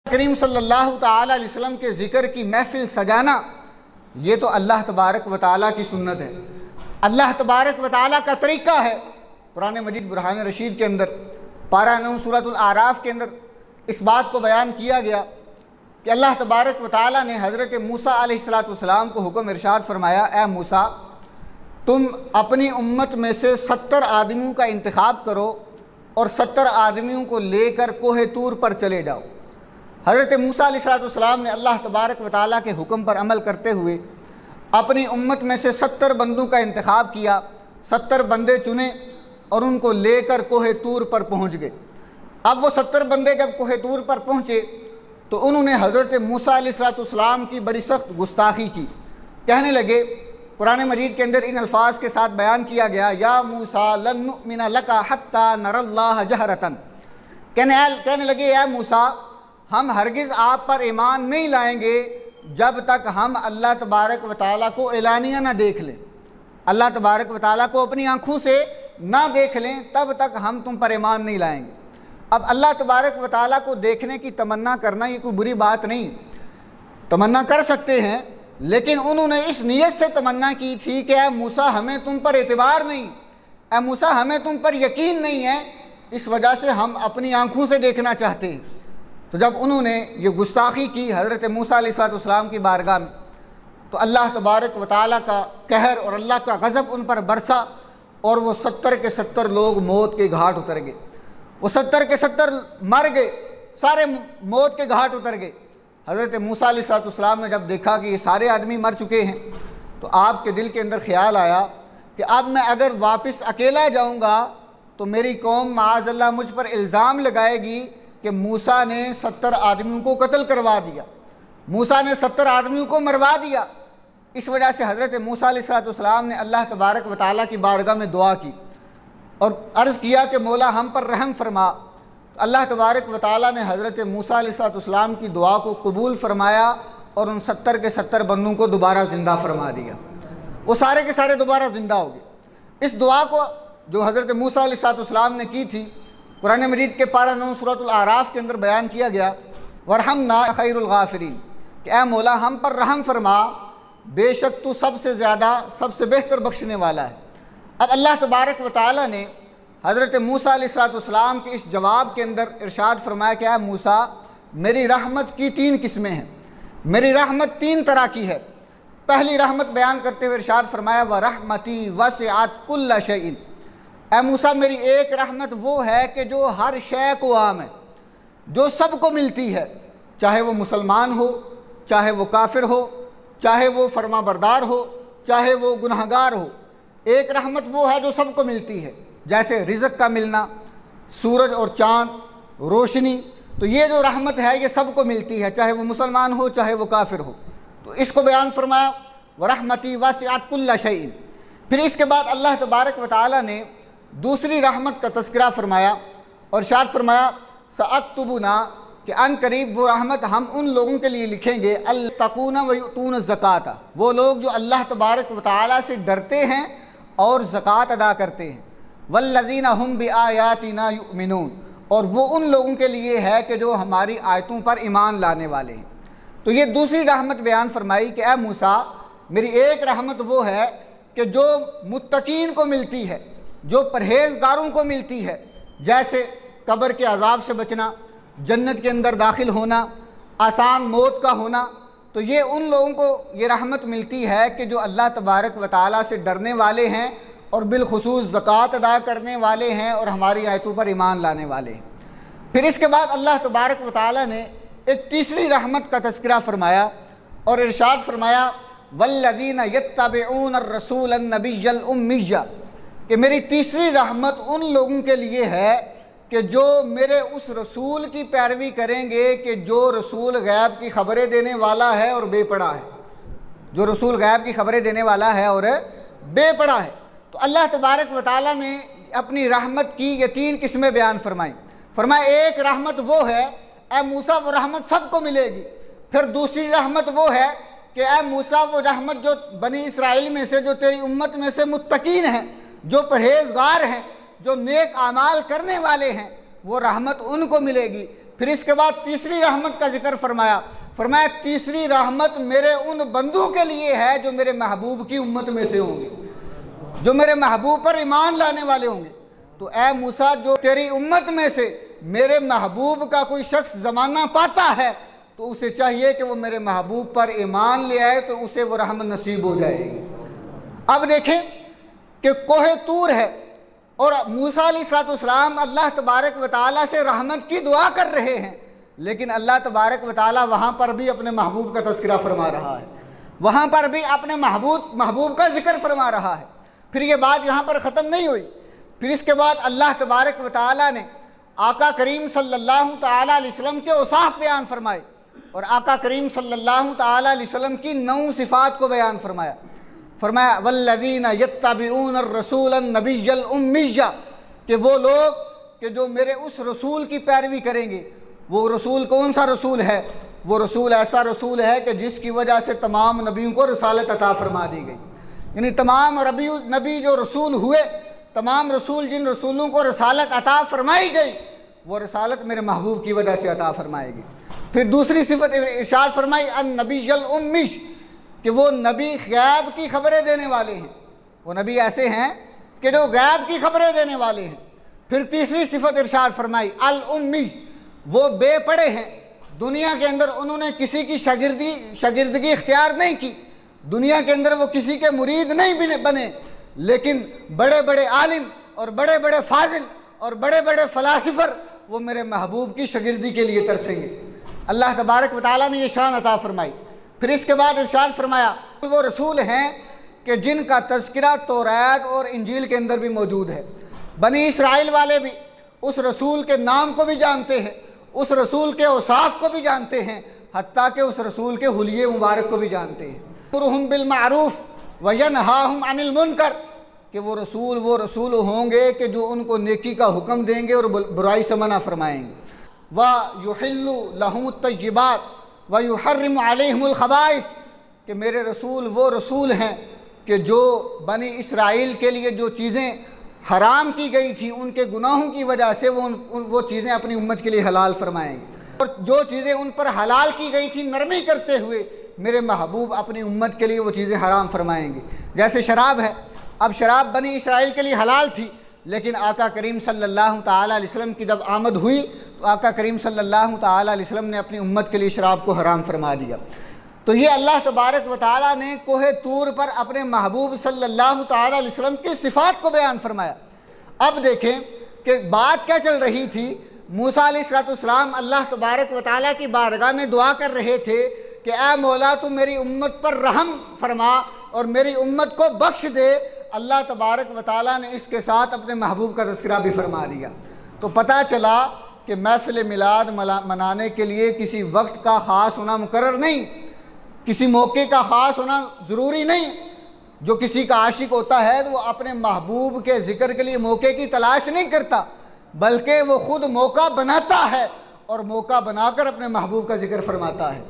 करीम सल्लल्लाहु ताला अलैहि वसल्लम के ज़िक्र की महफ़िल सजाना, ये तो अल्लाह तबारक व ताला की सुन्नत है, अल्लाह तबारक व ताला का तरीक़ा है। कुरान मजीद बुरहान रशीद के अंदर पारा 9 सूरतुल आराफ के अंदर इस बात को बयान किया गया कि अल्लाह तबारक व ताला ने हज़रत मूसा अलैहिस्सलातु वस्सलाम को हुक्म इरशाद फरमाया, ए मूसा, तुम अपनी उम्मत में से 70 आदमियों का इंतखाब करो और 70 आदमियों को लेकर कोहे तूर पर चले जाओ। हज़रत मूसा अलैहिस्सलाम ने अल्लाह तबारक व ताला के हुक्म पर अमल करते हुए अपनी उम्मत में से 70 बंदों का इंतखाब किया, 70 बंदे चुने और उनको लेकर कोहे तूर पर पहुँच गए। अब वो 70 बंदे जब कोहे तूर पर पहुँचे तो उन्होंने हज़रत मूसा अलैहिस्सलाम की बड़ी सख्त गुस्ताखी की। कहने लगे, कुरान मजीद के अंदर इन अल्फाज के साथ बयान किया गया, या मूसा लन नुअमिना लका हत्ता नरल्लाह जहरतन। कहने लगे, या मूसा, हम हरगिज़ आप पर ईमान नहीं लाएंगे जब तक हम अल्लाह तबारक व ताला को एलानिया ना देख लें, अल्लाह तबारक व ताला को अपनी आँखों से ना देख लें, तब तक हम तुम पर ईमान नहीं लाएंगे। अब अल्लाह तबारक व ताला को देखने की तमन्ना करना ये कोई बुरी बात नहीं, तमन्ना कर सकते हैं, लेकिन उन्होंने इस नीयत से तमन्ना की थी कि ऐ मूसा, हमें तुम पर एतबार नहीं, ऐ मूसा, हमें तुम पर यकीन नहीं है, इस वजह से हम अपनी आँखों से देखना चाहते हैं। तो जब उन्होंने ये गुस्ताखी की हज़रत मूसा अलैहिस्सलाम की बारगाह में, तो अल्लाह तबारक व ताला का कहर और अल्लाह का गज़ब उन पर बरसा और वो 70 के 70 लोग मौत के घाट उतर गए। वो 70 के 70 मर गए, सारे मौत के घाट उतर गए। हज़रत मूसा अलैहिस्सलाम ने जब देखा कि ये सारे आदमी मर चुके हैं, तो आपके दिल के अंदर ख्याल आया कि अब मैं अगर वापस अकेला जाऊँगा तो मेरी कौम माअज़ल्लाह मुझ पर इल्ज़ाम लगाएगी कि मूसा ने 70 आदमियों को कत्ल करवा दिया, मूसा ने 70 आदमियों को मरवा दिया। इस वजह से हज़रत मूसा अलैहिस्सलाम ने अल्लाह तबारक व ताला की बारगाह में दुआ की और अर्ज़ किया कि मौला हम पर रहम फरमा। तो अल्लाह तबारक व ताला ने हज़रत मूसा अलैहिस्सलाम की दुआ को कबूल फरमाया और उन 70 के 70 बंदों को दोबारा ज़िंदा फरमा दिया। वो सारे के सारे दोबारा ज़िंदा हो गए। इस दुआ को जो हज़रत मूसा अलैहिस्सलाम ने की थी, कुरान मजीद के पारा 9 सूरतुल आराफ के अंदर बयान किया गया, वरहमना खैरुल गाफिरीन, कि ऐ मौला हम पर रहम फरमा, बेशक तू सबसे ज़्यादा सबसे बेहतर बख्शने वाला है। अब अल्लाह तबारक व ताला ने हज़रत मूसा अलैहिस्सलाम के इस जवाब के अंदर इरशाद फरमाया कि ऐ मूसा, मेरी रहमत की 3 किस्में हैं, मेरी रहमत 3 तरह की है। पहली रहमत बयान करते हुए इरशाद फरमाया, व रहमती वसिअत कुल्ल शैइन, ऐ मूसा मेरी एक रहमत वो है कि जो हर शय को आम है, जो सबको मिलती है, चाहे वो मुसलमान हो, चाहे वो काफिर हो, चाहे वो फरमा बरदार हो, चाहे वो गुनहगार हो। एक रहमत वो है जो सबको मिलती है, जैसे रिज़्क़ का मिलना, सूरज और चाँद, रोशनी, तो ये जो रहमत है ये सबको मिलती है, चाहे वो मुसलमान हो, चाहे वो काफिर हो। तो इसको बयान फरमाया, व रहमती वसिअत कुल्ल शैइन। फिर इसके बाद अल्लाह तबारक व ताला ने दूसरी रहमत का तज़किरा फरमाया और इरशाद फरमाया, सअक्तुबुना, कि अन करीब वो रहमत हम उन लोगों के लिए लिखेंगे, अल्तकूना व युतून ज़काता, वो लोग जो अल्लाह तबारक व ताला से डरते हैं और ज़कात अदा करते हैं, वल्लज़ीना हुम बिआयातिना युमिनून, और वो उन लोगों के लिए है कि जो हमारी आयतों पर ईमान लाने वाले हैं। तो ये दूसरी रहमत बयान फरमाई कि ऐ मूसा, मेरी एक रहमत वो है कि जो मुत्तकीन को मिलती है, जो परहेज़गारों को मिलती है, जैसे कब्र के अज़ाब से बचना, जन्नत के अंदर दाखिल होना, आसान मौत का होना। तो ये उन लोगों को ये रहमत मिलती है कि जो अल्लाह तबारक व ताला से डरने वाले हैं और बिलखुसूस ज़कात अदा करने वाले हैं और हमारी आयतों पर ईमान लाने वाले हैं। फिर इसके बाद अल्लाह तबारक व ताला ने एक तीसरी रहमत का तज़किरा फरमाया और इरशाद फरमाया, वल्लज़ीना यत्तबिऊन अर्रसूल अन्नबिय्यल उम्मिय्या, कि मेरी तीसरी रहमत उन लोगों के लिए है कि जो मेरे उस रसूल की पैरवी करेंगे कि जो रसूल गैब की खबरें देने वाला है और बेपड़ा है, जो रसूल गैब की खबरें देने वाला है और बेपड़ा है। तो अल्लाह तबारक व ताला ने अपनी रहमत की ये 3 किस्में बयान फरमाई। फरमाया एक रहमत वो है, ऐ मूसा वो रहमत सबको मिलेगी। फिर दूसरी रहमत वो है कि ऐ मूसा वो रहमत जो बनी इसराइल में से, जो तेरी उम्मत में से मुत्तकीन हैं, जो परहेज़गार हैं, जो नेक आमाल करने वाले हैं, वो रहमत उनको मिलेगी फिर इसके बाद तीसरी रहमत का जिक्र फरमाया। फरमाया तीसरी रहमत मेरे उन बंदों के लिए है जो मेरे महबूब की उम्मत में से होंगे, जो मेरे महबूब पर ईमान लाने वाले होंगे। तो ए मूसा, जो तेरी उम्मत में से मेरे महबूब का कोई शख्स ज़माना पाता है तो उसे चाहिए कि वो मेरे महबूब पर ईमान ले आए, तो उसे वो रहमत नसीब हो जाएगी। अब देखें कि कोहे तूर है और मूसा अलैहिस्सलाम अल्लाह तबारक व तआला से रहमत की दुआ कर रहे हैं, लेकिन अल्लाह तबारक व तआला वहाँ पर भी अपने महबूब का तज़किरा फरमा रहा है, वहाँ पर भी अपने महबूब का जिक्र फरमा रहा है। फिर ये बात यहाँ पर ख़त्म नहीं हुई। फिर इसके बाद अल्लाह तबारक व तआला ने आका करीम सल्लल्लाहु तआला अलैहि वसल्लम के औसाफ बयान फरमाए और आका करीम सल्लल्लाहु तआला अलैहि वसल्लम की 9 सिफ़ात को बयान फरमाया। फरमाया वल्लज़ीना यत्तबिऊन रसूलन नबिय्यल उम्मिय्या, कि वो लोग कि जो मेरे उस रसूल की पैरवी करेंगे। वो रसूल कौन सा रसूल है? वो रसूल ऐसा रसूल है कि जिसकी वजह से तमाम नबियों को रसालत अता फरमा दी गई। यानी तमाम नबी जो रसूल हुए, तमाम रसूल जिन रसूलों को रसालत अता फरमाई गई, वो रसालत मेरे महबूब की वजह से अता फरमाएगी। फिर दूसरी सिफत इरशाद फरमाई अन नबिय्युल उम्मी, कि वो नबी गैब की खबरें देने वाले हैं। वो नबी ऐसे हैं कि जो गैब की खबरें देने वाले हैं। फिर तीसरी सिफत इरशाद फरमाई अल उम्मी, वो बेपढ़े हैं, दुनिया के अंदर उन्होंने किसी की शागिर्दगी इख्तियार नहीं की, दुनिया के अंदर वो किसी के मुरीद नहीं बने, लेकिन बड़े बड़े आलिम और बड़े बड़े फाजिल और बड़े बड़े फ़लासिफ़र वो मेरे महबूब की शागिर्दी के लिए तरसेंगे। अल्लाह तबारक व तआला ने ये शान अता फरमाई। फिर इसके बाद इरशाद फरमाया वो रसूल हैं कि जिनका तज़किरा तौरात और इंजील के अंदर भी मौजूद है। बनी इसराइल वाले भी उस रसूल के नाम को भी जानते हैं, उस रसूल के औसाफ को भी जानते हैं, हत्ता कि उस रसूल के हुलिये मुबारक को भी जानते हैं। अमरुहुम बिल मारूफ व यनहाहुम अनिल मुनकर, कि वो रसूल होंगे कि जो उनको नेकी का हुक्म देंगे और बुराई से मना फरमाएंगे। व युहिल्लु लहुमुत तय्यिबात व युहर्रिमु अलैहिमुल खबाइस, कि मेरे रसूल वो रसूल हैं कि जो बनी इसराइल के लिए जो चीज़ें हराम की गई थी उनके गुनाहों की वजह से वो चीज़ें अपनी उम्मत के लिए हलाल फरमाएंगे, और जो चीज़ें उन पर हलाल की गई थी नरमी करते हुए मेरे महबूब अपनी उम्मत के लिए वो चीज़ें हराम फरमाएंगे। जैसे शराब है, अब शराब बनी इसराइल के लिए हलाल थी, लेकिन आका करीम सल्लल्लाहु तआला अलैहि वसल्लम की जब आमद हुई तो आका करीम सल्लल्लाहु तआला अलैहि वसल्लम ने अपनी उम्मत के लिए शराब को हराम फरमा दिया। तो ये अल्लाह तबारक व तआला ने कोहे तूर पर अपने महबूब सल्लल्लाहु तआला अलैहि वसल्लम की सिफ़ात को बयान फरमाया। अब देखें कि बात क्या चल रही थी। मूसा अलैहिस्सलाम अल्लाह तबारक व तआला की बारगाह में दुआ कर रहे थे कि ऐ मौला तू मेरी उम्मत पर रहम फरमा और मेरी उम्मत को बख्श दे। अल्लाह तबारक व तआला ने इसके साथ अपने महबूब का तज़किरा भी फरमा दिया। तो पता चला कि महफ़िल मिलाद मनाने के लिए किसी वक्त का ख़ास होना मुकर्रर नहीं, किसी मौके का ख़ास होना ज़रूरी नहीं। जो किसी का आशिक होता है तो वो अपने महबूब के ज़िक्र के लिए मौके की तलाश नहीं करता, बल्कि वो ख़ुद मौका बनाता है और मौका बनाकर अपने महबूब का ज़िक्र फरमाता है।